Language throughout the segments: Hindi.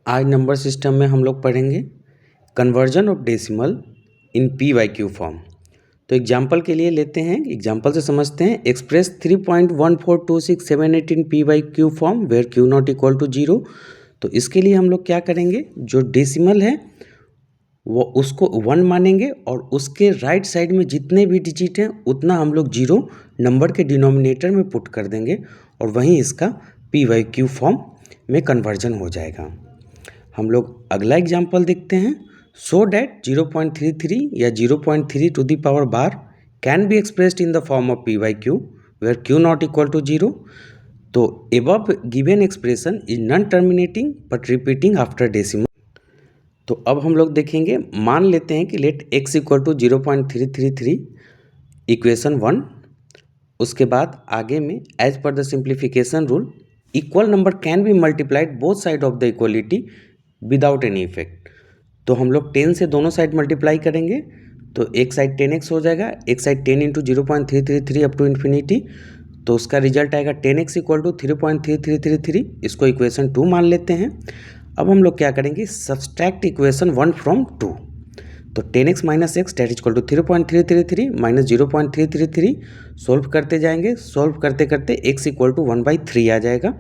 आज नंबर सिस्टम में हम लोग पढ़ेंगे conversion of decimal in p by q form. तो एग्जाम्पल के लिए लेते हैं, एग्जाम्पल से समझते हैं। Express 3.142678 in p by q form where q not equal to 0। तो इसके लिए हम लोग क्या करेंगे, जो डेसिमल है वो उसको 1 मानेंगे और उसके राइट साइड में जितने भी डिजिट हैं उतना हम लोग 0 नंबर के डिनोमिनेटर में पुट कर देंगे और वहीं इसका पी वाई क्यू फॉर्म में कन्वर्जन हो जाएगा। हम लोग अगला एग्जाम्पल देखते हैं। सो डैट 0.33 या 0.3 to the power bar can be expressed in the form of p by q where q not equal to 0। तो above given expression is non terminating but repeating after decimal. तो अब हम लोग देखेंगे, मान लेते हैं कि let x equal to 0.333 equation 1। उसके बाद आगे में as per the simplification rule equal number can be multiplied both side of the equality without any effect. तो हम लोग 10 से दोनों साइड मल्टीप्लाई करेंगे तो एक साइड 10x हो जाएगा, एक side 10 into 0.333 up to infinity. तो उसका रिजल्ट आएगा 10x इक्वल टू 3.3333। इसको इक्वेशन 2 मान लेते हैं। अब हम लोग क्या करेंगे, सब्सट्रैक्ट इक्वेशन 1 फ्रॉम 2। तो 10x minus x that equal to 3.333 minus 0.333 solve करते जाएंगे। सोल्व करते करते x इक्वल टू 1/3 आ जाएगा।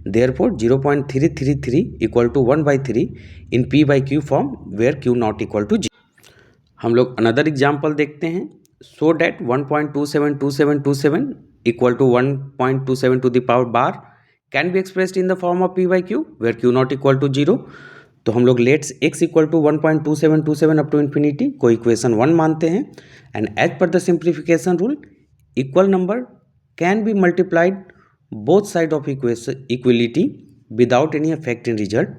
Therefore 0.333 equal to 1/3 in p by q form where q not equal to 0। हम लोग अनदर एग्जाम्पल देखते हैं। So that 1.272727 equal to 1.27 to the power bar can be expressed in the form of p by q where q not equal to 0। तो हम लोग let's x equal to 1.2727 up to infinity को इक्वेशन 1 मानते हैं and as per the simplification rule equal number can be multiplied both side of equality without any effect in result.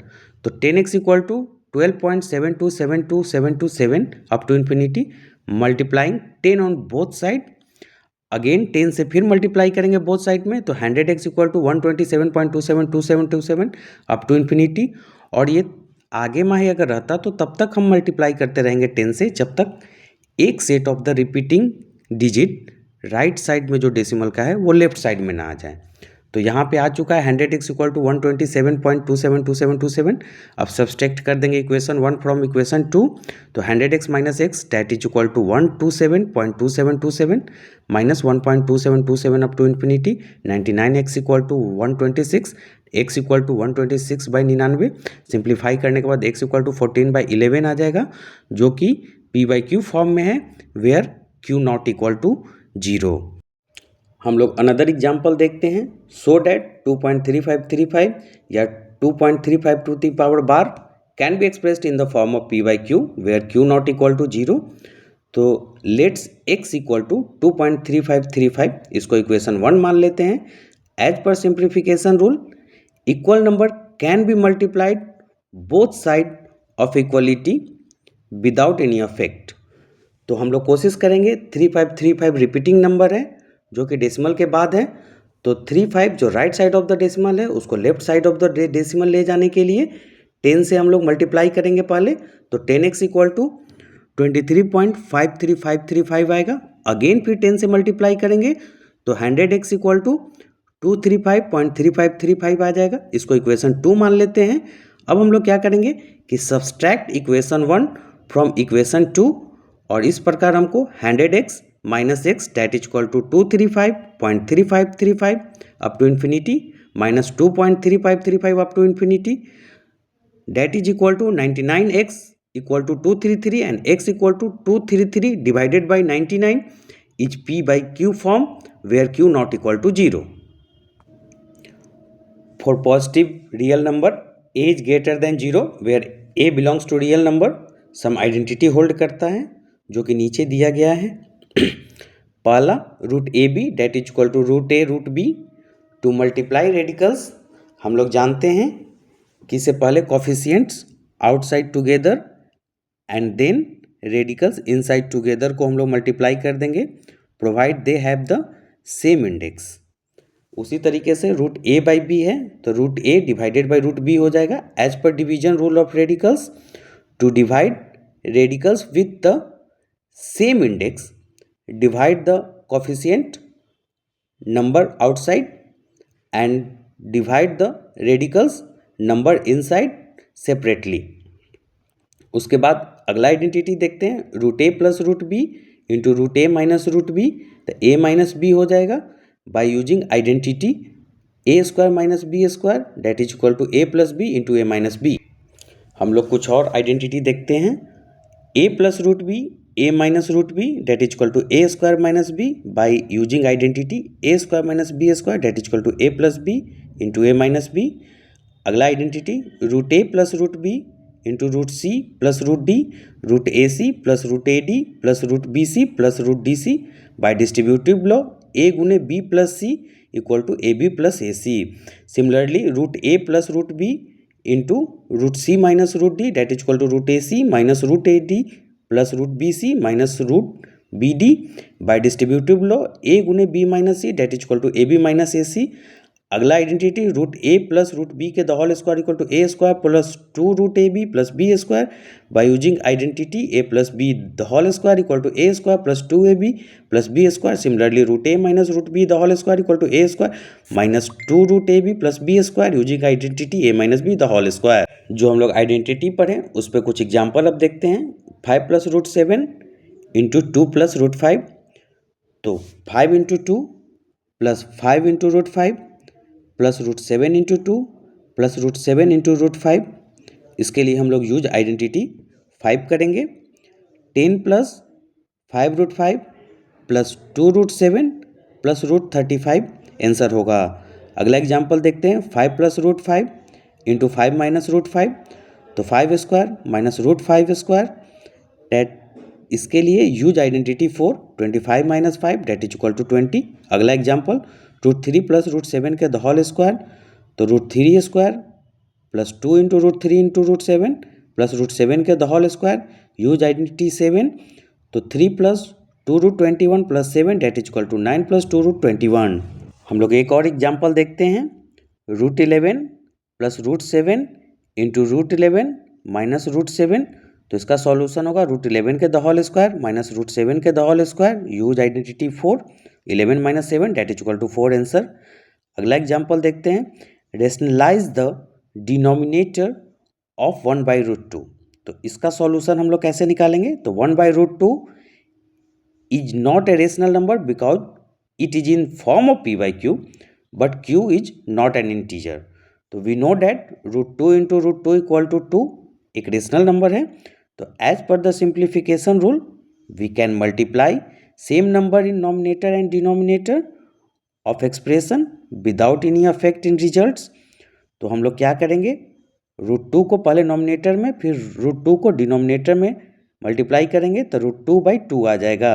तो 10x equal to 12.7272727 up to infinity multiplying 10 on both side. Again 10 से फिर मल्टीप्लाई करेंगे बोथ साइड में, तो 100x equal to 127.272727 up to infinity. और ये आगे में ही अगर रहता तो तब तक हम मल्टीप्लाई करते रहेंगे 10 से, जब तक एक set of the repeating digit right side में जो डेसिमल का है वो लेफ्ट साइड में ना आ जाए। तो यहाँ पे आ चुका है 100x इक्वल टू 127.272727। अब सब्सट्रैक्ट कर देंगे इक्वेशन 1 फ्रॉम इक्वेशन 2। तो 100x minus x that is equal to 127.2727 minus 1.2727 up to infinity 99x equal to 126, x equal to 126/99। Simplify करने के बाद x इक्वल टू 14/11 आ जाएगा, जो कि p बाई क्यू फॉर्म में है where q not equal to 0। हम लोग अनदर एग्जाम्पल देखते हैं। सो डैट 2.3535 या 2.35 to the power bar can be expressed in the form of p by q where q not equal to 0। तो लेट्स x इक्वल टू 2.3535 इसको इक्वेशन 1 मान लेते हैं। As per simplification rule equal number can be multiplied both side of equality without any effect. तो हम लोग कोशिश करेंगे, 3535 रिपीटिंग नंबर है जो कि डेसिमल के बाद है, तो 35 जो right side of the decimal है उसको left side of the decimal ले जाने के लिए 10 से हम लोग मल्टीप्लाई करेंगे पहले। तो 10x इक्वल टू 23.53535 आएगा। अगेन फिर 10 से मल्टीप्लाई करेंगे तो 100x इक्वल टू 235.3535 आ जाएगा। इसको इक्वेशन 2 मान लेते हैं। अब हम लोग क्या करेंगे कि सब्सट्रैक्ट इक्वेशन 1 फ्रॉम इक्वेशन 2, और इस प्रकार हमको 100x minus x that is equal to 235.3535 up to infinity minus 2.3535 up to infinity that is equal to 99x equal to 233 and x equal to 233 divided by 99 is p by q form where q not equal to 0। For positive real number a is greater than 0 where a belongs to real number some identity hold करता है, जो कि नीचे दिया गया है। पहला root A b that is equal to root a root b to multiply radicals. हम लोग जानते हैं कि इससे पहले coefficients outside together and then radicals inside together को हम लोग मल्टीप्लाई कर देंगे provide they have the same index. उसी तरीके से रूट ए बाई बी है तो root a divided by root b हो जाएगा as per division rule of radicals. To divide radicals with the same index, divide the coefficient number outside and divide the radicals number inside separately. उसके बाद अगला आइडेंटिटी देखते हैं, root A plus root b into root a minus root b, तो ए माइनस बी हो जाएगा by using identity a square minus b square that is equal to a plus b into a minus b. हम लोग कुछ और आइडेंटिटी देखते हैं, a plus root b a minus root b that is equal to A square minus B bye using identity a square minus b square that is equal to a plus b into a minus b. अगला identity root A plus root b into root c plus root d, root A c plus root A D plus root B c plus root d c by distributive law ए गुने b plus c equal to A B plus a c. Similarly root A plus root b into root C minus root D that is equal to root A C minus root A D plus root B C minus root B D by distributive law ए गुने B minus C that is equal to A B minus A C. अगला आइडेंटिटी रूट ए प्लस रूट बी के the whole square equal to A square plus two root A B plus B square by using identity A plus B the whole square equal to A square plus two A B plus B square. Similarly root a minus root b the whole square equal to A square minus two root A B plus B square using identity a minus b the whole square. जो हम लोग आइडेंटिटी पढ़े उस पर कुछ एग्जाम्पल अब देखते हैं। 5 plus root 7 into 2 plus root 5, तो 5 into 2 plus 5 into root 5 plus root 7 into 2 plus root 7 into root 5। इसके लिए हम लोग यूज आइडेंटिटी 5 करेंगे। 10 plus 5 root 5 plus 2 root 7 plus root 35 answer होगा। अगला एग्जाम्पल देखते हैं, 5 plus root 5 into 5 minus root 5, तो 5 square minus root 5 square that. इसके लिए use identity 4, 25 minus 5 that is equal to 20। अगला एग्जाम्पल रूट 3 प्लस रूट 7 के द होल स्क्वायर, तो root 3 square plus 2 into root 3 into root 7 plus root 7 के the whole square use identity 7, तो 3 plus 2 root 21 plus 7 that is equal to 9 plus 2 root 21। हम लोग एक और एग्जाम्पल देखते हैं, root 11 plus root 7 into root 11 minus root 7, तो इसका सॉल्यूशन होगा रूट 11 के the whole square minus root 7 के the whole square use identity 4, 11 minus 7 that is equal to 4 answer. अगला एग्जाम्पल देखते हैं, rationalise the denominator of 1 by root 2, तो इसका सॉल्यूशन हम लोग कैसे निकालेंगे, तो 1 by root 2 is not a rational number because it is in form of p by q but q is not an integer. तो we know that root 2 into root 2 equal to 2 एक रेशनल नंबर है, तो as per the simplification rule we can multiply same number in nominator and denominator of expression without any affect in results. तो हम लोग क्या करेंगे, रूट 2 को पहले नॉमिनेटर में फिर रूट 2 को डिनोमिनेटर में मल्टीप्लाई करेंगे तो रूट 2 बाई 2 आ जाएगा।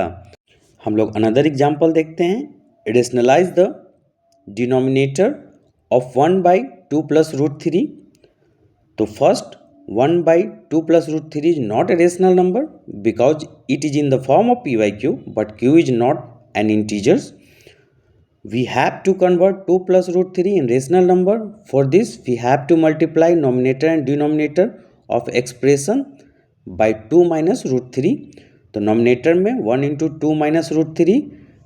हम लोग अनदर एग्जाम्पल देखते हैं, rationalise the denominator of 1 by 2 plus root 3, तो first 1 by 2 plus root 3 is not a rational number because it is in the form of p by q but q is not an integer. We have to convert 2 plus root 3 in rational number. For this we have to multiply numerator and denominator of expression by 2 minus root 3. तो नॉमिनेटर में 1 into 2 minus root 3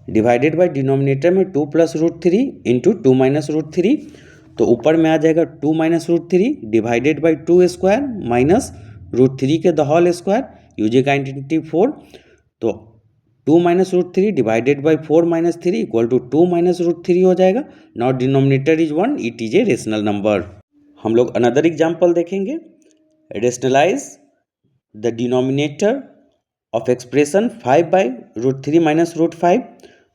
divided by denominator में 2 plus root 3 into 2 minus root 3, तो ऊपर में आ जाएगा 2 minus root 3 divided by 2 square minus root 3 के the whole square using identity 4, तो 2 minus root 3 divided by 4 minus 3 equal to 2 minus root 3 हो जाएगा। Not denominator is 1, it is A rational number. हम लोग अनदर एग्जाम्पल देखेंगे, rationalize the denominator of expression 5 by root 3 minus root 5,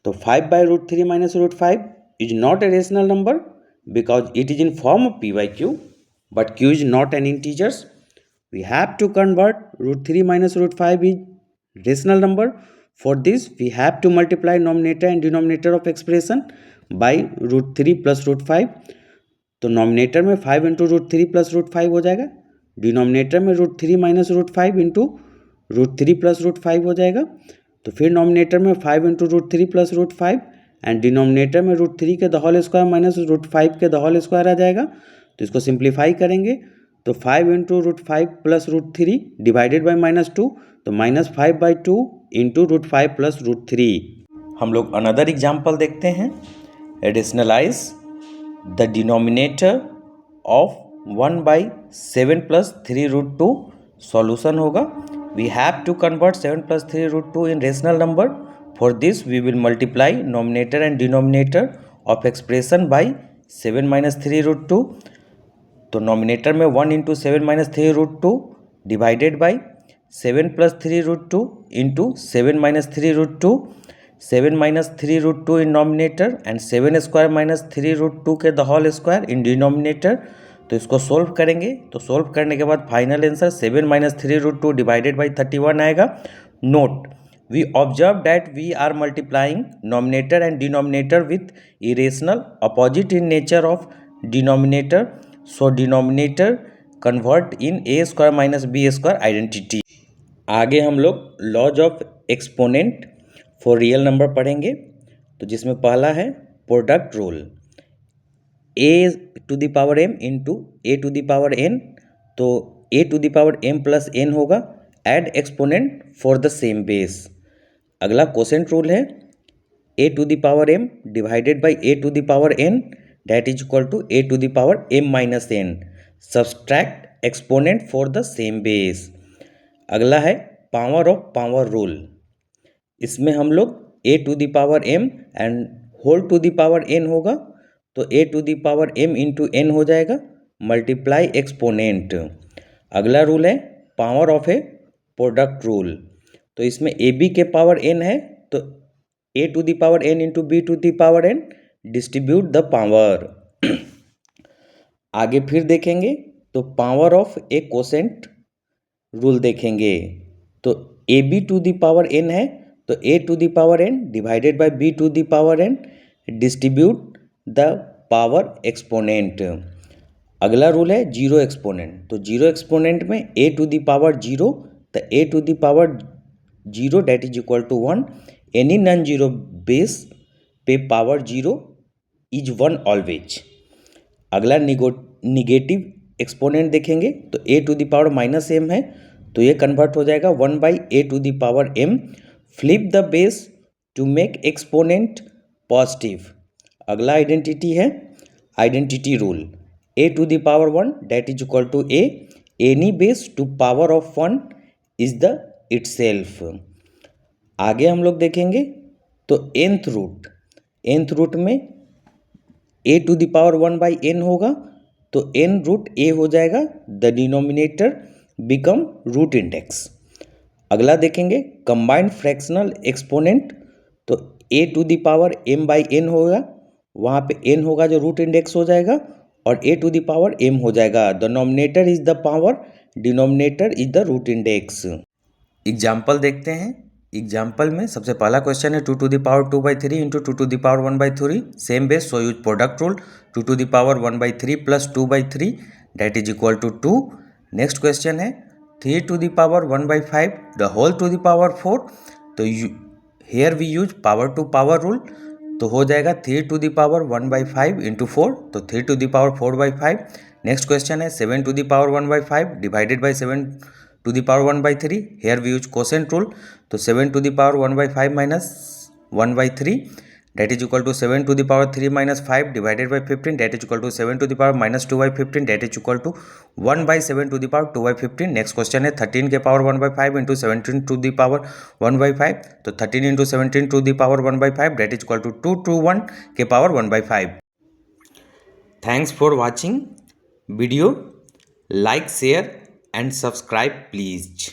तो 5 by root 3 minus root 5 is not a rational number because it is in form of p by q but q is not an integer. We have to convert root 3 minus root 5 is rational number. For this we have to multiply numerator and denominator of expression by root 3 plus root 5, तो नॉमिनेटर में 5 इंटू रूट 3 प्लस रूट 5 हो जाएगा, डिनोमिनेटर में root 3 minus root 5 into root 3 plus root 5 हो जाएगा, तो फिर नॉमिनेटर में 5 into root 3 plus root 5 and denominator में रूट 3 के the whole square minus root 5 के द होल स्क्वायर आ जाएगा। तो इसको सिंप्लीफाई करेंगे तो 5 into root 5 plus root 3 divided by minus 2, तो minus 5 by 2 into root 5 plus root 3। हम लोग अनदर एग्जाम्पल देखते हैं, rationalise the denominator of 1/7+3√2 solution होगा। We have to convert 7+3√2 in rational number. For this we will multiply nominator and denominator of expression by 7-3√2। तो नॉमिनेटर में 1 into 7-3√2 divided by 7+3√2 into 7-3√2, 7-3√2 in nominator and 7² - 3√2 के the whole square in denominator. तो इसको सोल्व करेंगे, तो सोल्व करने के बाद फाइनल आंसर 7-3√2 डिवाइडेड बाई 31 आएगा। Note, we observe that we are multiplying nominator and denominator with irrational opposite in nature of denominator, so denominator convert in a² - b² identity. आगे हम लोग laws of exponent for real number पढ़ेंगे, तो जिसमें पहला है product rule. a⁴m into a⁴n, तो a⁴m+n होगा, add exponent for the same base. अगला कोसेंट रूल है a⁴m divided by a⁴n, that is equal to a⁴m-n, subtract exponent for the same base. अगला है पावर ऑफ पावर रूल। इसमें हम लोग a⁴m and whole to the power n होगा, तो a⁴m इंटू n हो जाएगा, मल्टीप्लाई एक्सपोनेंट। अगला रूल है power of a product rule. तो इसमें ab के पावर n है, तो a⁴n into b⁴n, distribute the power. आगे फिर देखेंगे तो power of a quotient rule देखेंगे, तो ab⁴n है, तो a⁴n divided by b⁴n, distribute the power exponent. अगला रूल है जीरो एक्सपोनेंट। तो जीरो एक्सपोनेंट में a⁴0, तो a⁴0 that is equal to 1, any non zero base पे पावर 0 इज 1 ऑलवेज। अगला निगेटिव एक्सपोनेंट देखेंगे, तो a⁻m है, तो ये कन्वर्ट हो जाएगा 1/a⁴m। Flip the base to make exponent positive. अगला आइडेंटिटी है identity rule, a⁴1 that is equal to a, any base to power of 1 is the itself. आगे हम लोग देखेंगे तो nth रूट में a⁴1/n होगा, तो n√a हो जाएगा, the denominator become root index. अगला देखेंगे कंबाइंड फ्रैक्शनल एक्सपोनेंट, तो a⁴m/n होगा, वहाँ पे n होगा जो रूट इंडेक्स हो जाएगा, और a⁴m हो जाएगा, the nominator is the power, denominator is the root index. Example देखते हैं। एग्जाम्पल में सबसे पहला क्वेश्चन है 2⁵ into 2⁵1/3 same base, so use product rule. 2⁵1/3 plus 2/3 that is equal to 2। Next question है 3⁵1/5 the whole to the power 4, तो here we use power to power rule, तो हो जाएगा 3⁵1/5 इंटू 4, तो 3⁴4/5। नेक्स्ट क्वेश्चन है 7⁵1/5 divided by 7⁴1/3, here we use quotient rule, तो 7⁴1/5 minus 1/3 that is equal to 7⁵3 - 5 divided by 15, that is equal to 7⁻⁻2/15, that is equal to 1/7⁵2/15। Next question है 13⁻1/5 इंटू 17⁻1/5, तो 13 into 17⁻1/5 that is equal to 2 × 1⁵1/5। Thanks for watching video, like share and subscribe please.